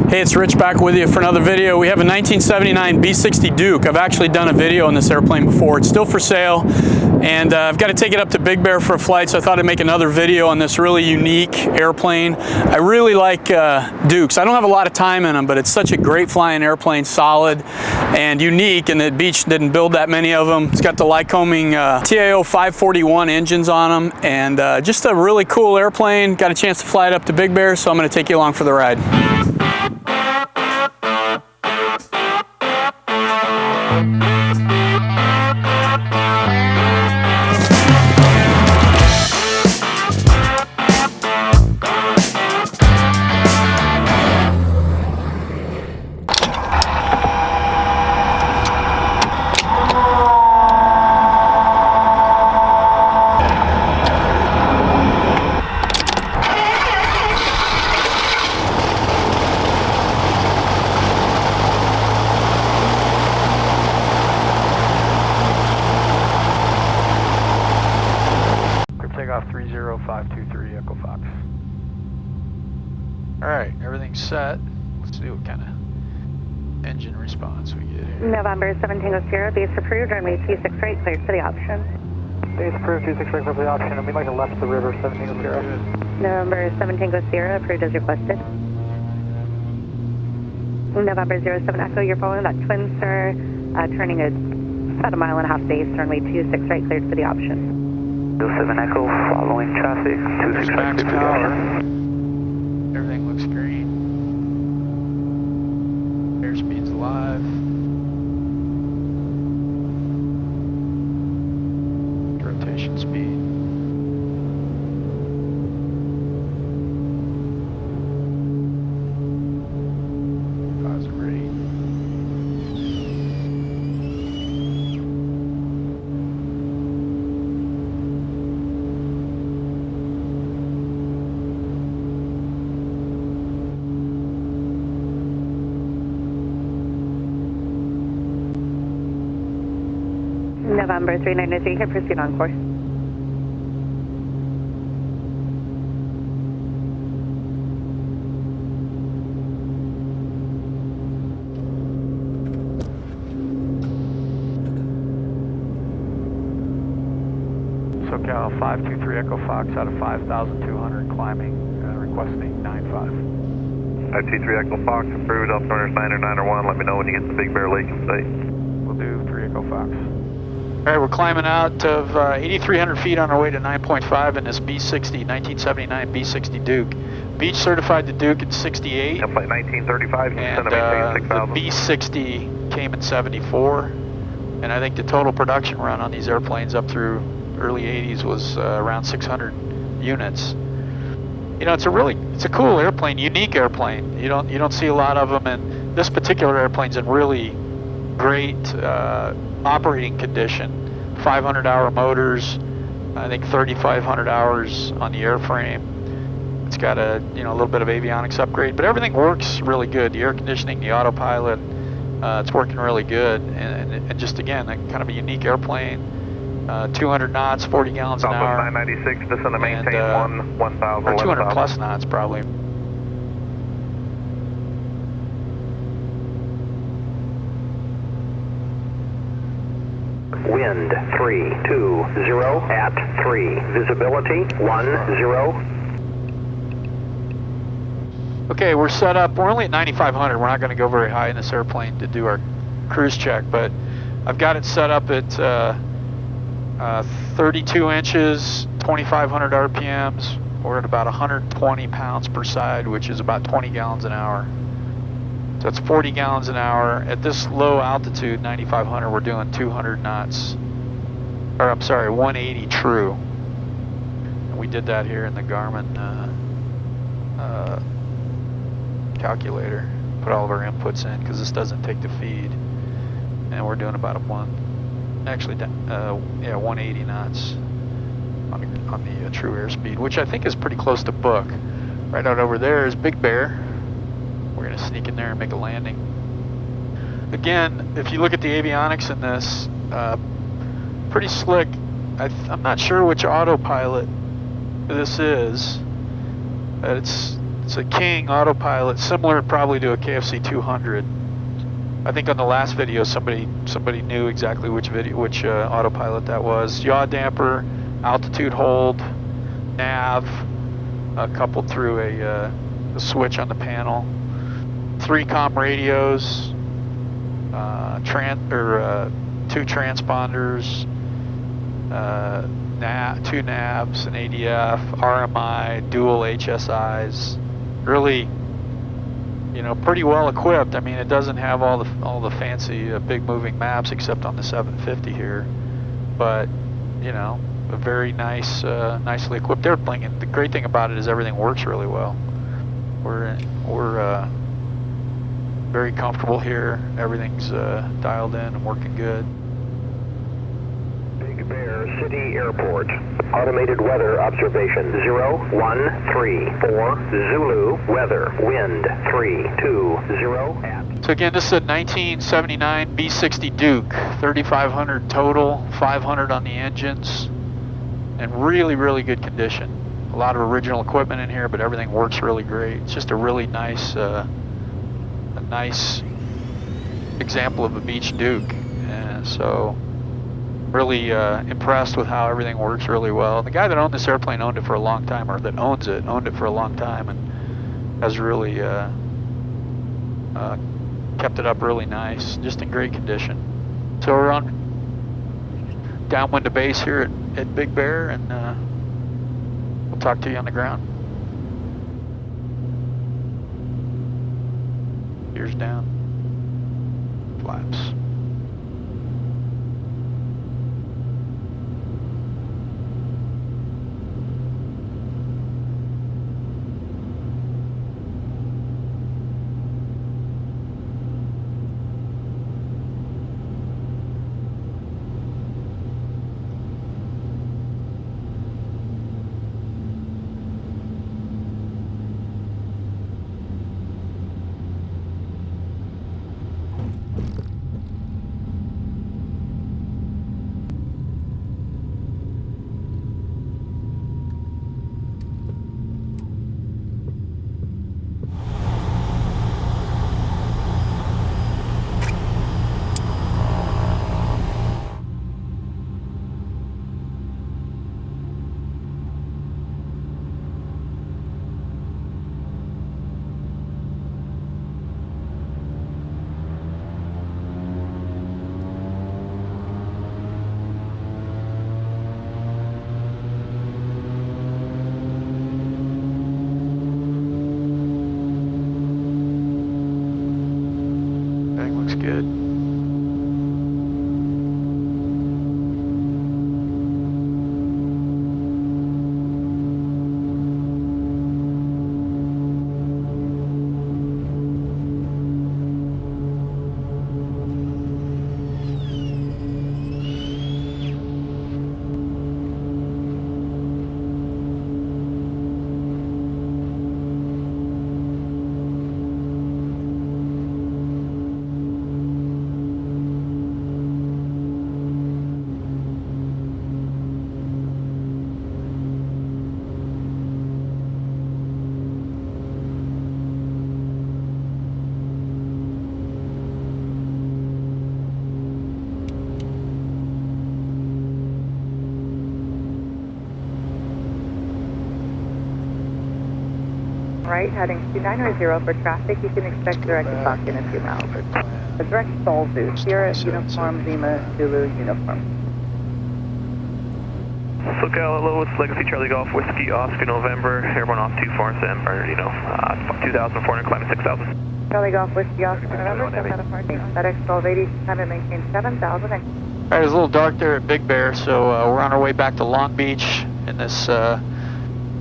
Hey, it's Rich back with you for another video. We have a 1979 B60 Duke. I've actually done a video on this airplane before. It's still for sale, and I've got to take it up to Big Bear for a flight, so I thought I'd make another video on this really unique airplane. I really like Dukes. I don't have a lot of time in them, but it's such a great flying airplane, solid and unique, and that Beech didn't build that many of them. It's got the Lycoming TAO 541 engines on them, and just a really cool airplane. Got a chance to fly it up to Big Bear, so I'm going to take you along for the ride. Takeoff 30523 Echo Fox. Alright, everything's set. Let's see what kind of engine response we get here. November 7 Tango Sierra, base approved, runway 26 right, cleared for the option. Base approved, 26 right for the option, and we'd like to left the river, 7 Tango Sierra. November 7 Tango Sierra, approved as requested. November 07 Echo, you're following that twin, sir, turning about a mile and a half base, runway 26 right, cleared for the option. 07 Echo, following traffic, 26 right, Max cleared for the power. option. Everything looks green. Airspeed's live. Rotation speed. Positive rate. November 393, here, proceed on course. SoCal 523 Echo Fox out of 5,200 climbing, requesting 95. 523 Echo Fox, approved, altimeter's 90901. Let me know when you get to Big Bear Lake and State. We'll do 3 Echo Fox. All right, we're climbing out of 8,300 feet on our way to 9.5 in this B60, 1979 B60 Duke. Beech certified the Duke in 68. Yep, flight 1935, you And send them the 6,000. B60 came in 74. And I think the total production run on these airplanes up through early 80s was around 600 units. You know, it's a cool airplane, unique airplane. You don't see a lot of them, and this particular airplane's in really great operating condition. 500-hour motors, I think 3,500 hours on the airframe. It's got a little bit of avionics upgrade, but everything works really good. The air conditioning, the autopilot, it's working really good. And just again, kind of a unique airplane. 200 knots, 40 gallons an hour. 996, just in the maintain and, 1,000. Or 200 plus knots probably. Wind 320 at 3. Visibility 10. Okay, we're set up. We're only at 9,500. We're not going to go very high in this airplane to do our cruise check, but I've got it set up at 32 inches, 2,500 RPMs. We're at about 120 pounds per side, which is about 20 gallons an hour. So it's 40 gallons an hour. At this low altitude, 9,500, we're doing 200 knots. Or I'm sorry, 180 true. And we did that here in the Garmin calculator. Put all of our inputs in because this doesn't take the feed. And we're doing about 180 knots on the true airspeed, which I think is pretty close to book. Right out over there is Big Bear. We're going to sneak in there and make a landing. Again, if you look at the avionics in this, pretty slick. I'm not sure which autopilot this is, but it's It's a King autopilot, similar probably to a KFC 200. I think on the last video somebody knew exactly which autopilot that was. Yaw damper, altitude hold, nav, coupled through a switch on the panel. 3 comm radios, 2 transponders, 2 navs, an ADF, RMI, dual HSIs. Really, you know, pretty well equipped. I mean, it doesn't have all the fancy big moving maps except on the 750 here, but you know, a very nice, nicely equipped airplane. And the great thing about it is everything works really well. We're very comfortable here. Everything's dialed in and working good. Big Bear City Airport. Automated weather observation 0134 Zulu. Weather wind 320 at. So again, this is a 1979 B60 Duke, 3,500 total, 500 on the engines, and really, really good condition. A lot of original equipment in here, but everything works really great. It's just a really nice, nice example of a beach Duke, and so really impressed with how everything works really well. The guy that owned this airplane owned it for a long time, or that owns it owned it for a long time, and has really kept it up really nice, just in great condition. So we're on downwind to base here at Big Bear, and we'll talk to you on the ground. Gears down, flaps. Good. Right, heading 2990 for traffic. You can expect direct deposit in a few miles. The direct Sol Zoo, Sierra Uniform, Lima, Zulu Uniform. SoCal Lowest Legacy Charlie Golf Whiskey Oscar November, airborne off 24 and Bernardino, 2,400, climbing 6,000. Charlie Golf Whiskey Oscar November, 7 out of parking. FedEx 1280, time to maintain 7,000. All right, it's a little dark there at Big Bear, so we're on our way back to Long Beach, and this,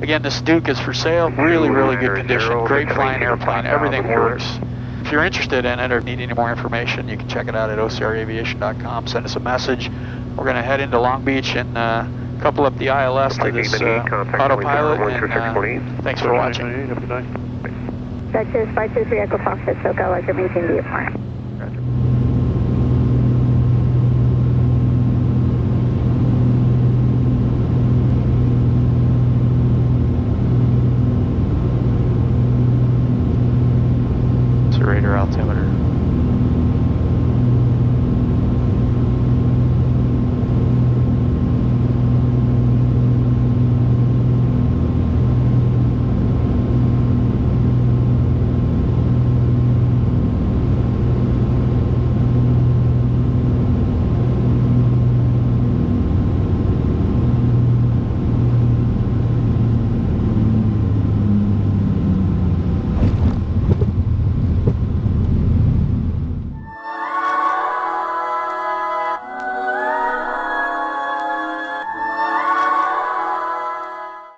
again, this Duke is for sale. Really, really good condition. Great flying airplane. Everything works. If you're interested in it or need any more information, you can check it out at ocraviation.com. Send us a message. We're going to head into Long Beach and couple up the ILS to this autopilot. And thanks for watching. Texas 523 Echo Foxtrot, SoCal, Roger, maintain the apart. operator altimeter.